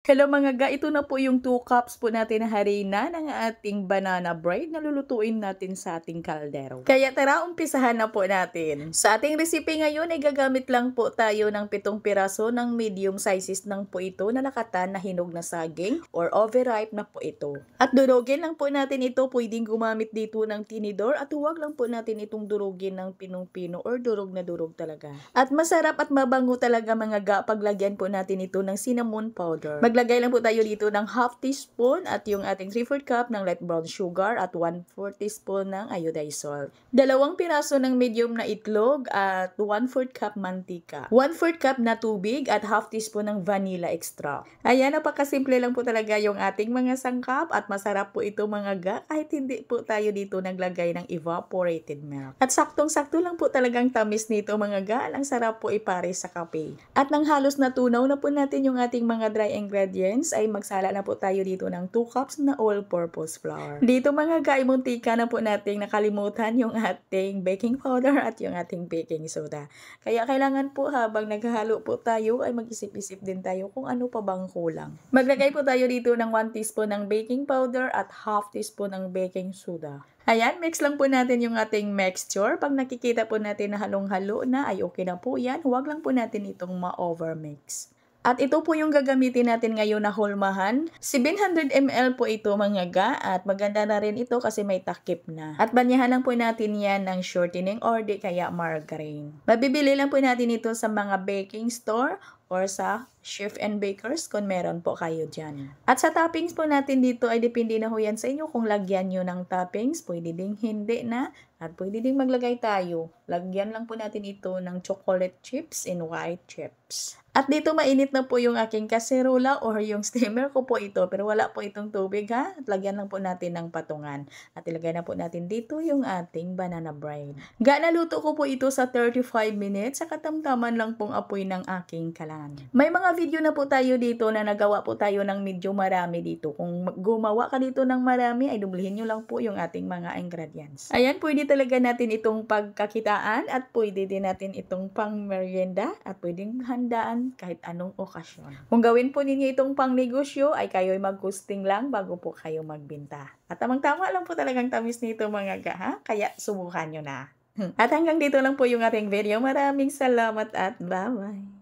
Hello mga ga, ito na po yung 2 cups po natin na harina ng ating banana bread na lulutuin natin sa ating kaldero. Kaya tara, umpisahan na po natin. Sa ating recipe ngayon ay gagamit lang po tayo ng 7 piraso ng medium sizes lang po ito na nakatan na hinog na saging or overripe na po ito. At durugin lang po natin ito, pwedeng gumamit dito ng tinidor at huwag lang po natin itong durugin ng pinong-pino or durog na durog talaga. At masarap at mabango talaga mga ga paglagyan po natin ito ng cinnamon powder. Maglagay lang po tayo dito ng half teaspoon at yung ating 3/4 cup ng light brown sugar at 1/4 teaspoon ng iodized salt. 2 piraso ng medium na itlog at 1/4 cup mantika. 1/4 cup na tubig at half teaspoon ng vanilla extract. Ayan, napakasimple lang po talaga yung ating mga sangkap at masarap po ito mga ga kahit hindi po tayo dito naglagay ng evaporated milk. At saktong-sakto lang po talagang tamis nito mga ga, ang sarap po ipare sa kape. At nang halos natunaw na po natin yung ating mga dry ingredients ay magsala na po tayo dito ng 2 cups na all-purpose flour. Dito mga ga, muntika na po nating nakalimutan yung ating baking powder at yung ating baking soda. Kaya kailangan po habang naghahalo po tayo ay mag-isip-isip din tayo kung ano pa bang kulang. Maglagay po tayo dito ng 1 teaspoon ng baking powder at half teaspoon ng baking soda. Ayan, mix lang po natin yung ating mixture. Pag nakikita po natin na halong-halo na ay okay na po yan. Huwag lang po natin itong ma-overmix. At ito po yung gagamitin natin ngayon na hulmahan. 700 ml po ito mga ga at maganda na rin ito kasi may takip na. At banyahan lang po natin yan ng shortening or di kaya margarine. Mabibili lang po natin ito sa mga baking store or sa chef and bakers kung meron po kayo dyan. At sa toppings po natin dito ay depende na ho yan sa inyo kung lagyan nyo ng toppings. Pwede ding hindi na at pwede ding maglagay tayo. Lagyan lang po natin ito ng chocolate chips and white chips. At dito mainit na po yung aking kaserola or yung steamer ko po ito. Pero wala po itong tubig ha. At lagyan lang po natin ng patungan. At ilagay na po natin dito yung ating banana bread. Naluto ko po ito sa 35 minutes sa katamtaman lang pong apoy ng aking kalan. May mga video na po tayo dito na nagawa po tayo ng medyo marami dito. Kung gumawa ka dito ng marami ay dublihin nyo lang po yung ating mga ingredients. Ayan, pwede talaga natin itong pagkakitaan at pwede din natin itong pang merienda at pwedeng handaan kahit anong okasyon. Kung gawin po ninyo itong pangnegosyo ay kayo'y mag-hosting lang bago po kayo magbenta. At tamang-tama lang po talagang tamis nito mga ga ha? Kaya subukan nyo na. At hanggang dito lang po yung ating video. Maraming salamat at bye-bye!